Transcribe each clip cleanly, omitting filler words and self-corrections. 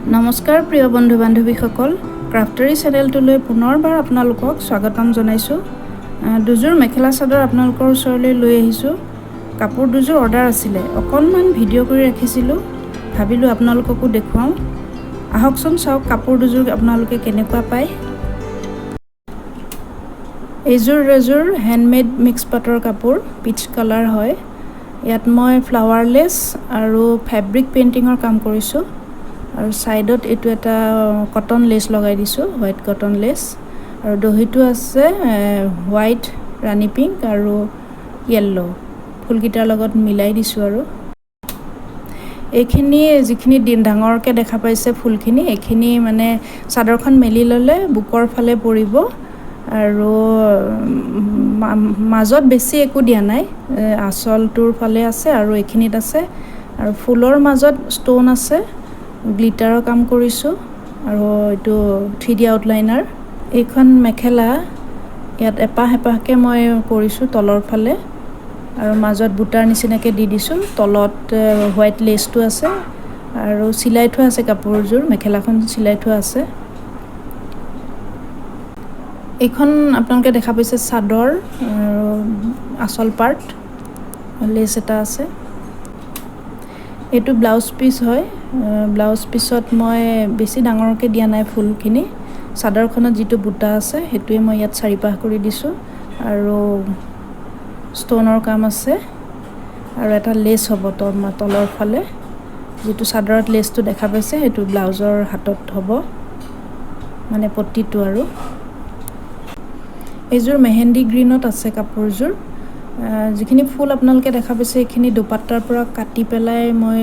নমস্কাৰ প্ৰিয় বন্ধু বান্ধৱীসকল, ক্ৰাফ্টাৰী চেনেলটোলৈ পুনৰবাৰ আপোনালোকক স্বাগতম জনাইছোঁ। দুযোৰ মেখেলা চাদৰ আপোনালোকৰ ওচৰলৈ লৈ আহিছোঁ। কাপোৰ দুযোৰ অৰ্ডাৰ আছিলে, অকণমান ভিডিঅ' কৰি ৰাখিছিলোঁ, ভাবিলোঁ আপোনালোককো দেখুৱাওঁ। আহকচোন চাওক কাপোৰ দুযোৰ আপোনালোকে কেনেকুৱা পায়। এইযোৰ হেণ্ডমেড মিক্স পাটৰ কাপোৰ, পিচ কালাৰ হয়। ইয়াত মই ফ্লাৱাৰলেছ আৰু ফেব্ৰিক পেইণ্টিঙৰ কাম কৰিছোঁ। আৰু ছাইডত এইটো এটা কটন লেছ লগাই দিছোঁ, হোৱাইট কটন লেছ। আৰু দহিটো আছে হোৱাইট, ৰাণী পিংক আৰু য়েল্ল' ফুলকেইটাৰ লগত মিলাই দিছোঁ। আৰু এইখিনি যিখিনি ডাঙৰকৈ দেখা পাইছে ফুলখিনি, এইখিনি মানে চাদৰখন মেলি ল'লে বুকৰ ফালে পৰিব। আৰু মাজত বেছি একো দিয়া নাই, আঁচলটোৰ ফালে আছে আৰু এইখিনিত আছে। আৰু ফুলৰ মাজত ষ্ট'ন আছে, গ্লিটাৰৰ কাম কৰিছোঁ। আৰু এইটো 3D আউটলাইনাৰ। এইখন মেখেলা, ইয়াত এপাহ এপাহকৈ মই কৰিছোঁ তলৰ ফালে, আৰু মাজত বুটাৰ নিচিনাকৈ দি দিছোঁ। তলত হোৱাইট লেছটো আছে আৰু চিলাই থোৱা আছে কাপোৰযোৰ, মেখেলাখন চিলাই থোৱা আছে। এইখন আপোনালোকে দেখা পাইছে চাদৰ আৰু আঁচল পাৰ্ট, লেছ এটা আছে। এইটো ব্লাউজ পিচ হয়। ব্লাউজ পিচত মই বেছি ডাঙৰকৈ দিয়া নাই ফুলখিনি। চাদৰখনত যিটো বুটা আছে সেইটোৱে মই ইয়াত 4 পাহ কৰি দিছোঁ। আৰু ষ্ট'নৰ কাম আছে আৰু এটা লেছ হ'ব তলৰ ফালে। যিটো চাদৰত লেছটো দেখা পাইছে সেইটো ব্লাউজৰ হাতত হ'ব, মানে পট্টিটো। আৰু এইযোৰ মেহেন্দি গ্ৰীণত আছে কাপোৰযোৰ। যিখিনি ফুল আপোনালোকে দেখা পাইছে এইখিনি দুপাট্টাৰ পৰা কাটি পেলাই মই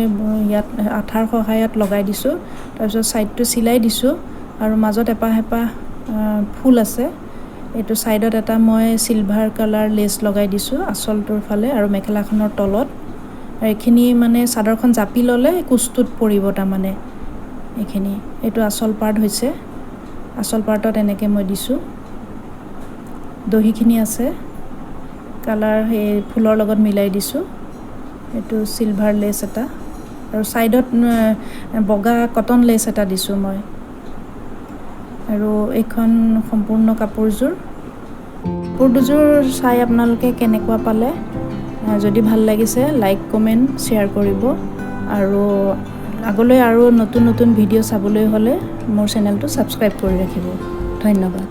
ইয়াত আঠাৰ সহায়ত লগাই দিছোঁ। তাৰপিছত ছাইডটো চিলাই দিছোঁ আৰু মাজত এপাহ এপাহ ফুল আছে। এইটো ছাইডত এটা মই চিলভাৰ কালাৰ লেছ লগাই দিছোঁ আঁচলটোৰ ফালে আৰু মেখেলাখনৰ তলত। আৰু এইখিনি মানে চাদৰখন জাপি ল'লে কোচটোত পৰিব তাৰমানে এইখিনি। এইটো আঁচল পাৰ্ট হৈছে, আঁচল পাৰ্টত এনেকৈ মই দিছোঁ। দহিখিনি আছে, কালাৰ সেই ফুলৰ লগত মিলাই দিছোঁ। এইটো চিলভাৰ লেছ এটা আৰু ছাইডত বগা কটন লেছ এটা দিছোঁ মই। আৰু এইখন সম্পূৰ্ণ কাপোৰযোৰ চাই আপোনালোকে কেনেকুৱা পালে, যদি ভাল লাগিছে লাইক কমেণ্ট শ্বেয়াৰ কৰিব। আৰু আগলৈ আৰু নতুন ভিডিঅ' চাবলৈ হ'লে মোৰ চেনেলটো ছাবস্ক্ৰাইব কৰি ৰাখিব। ধন্যবাদ।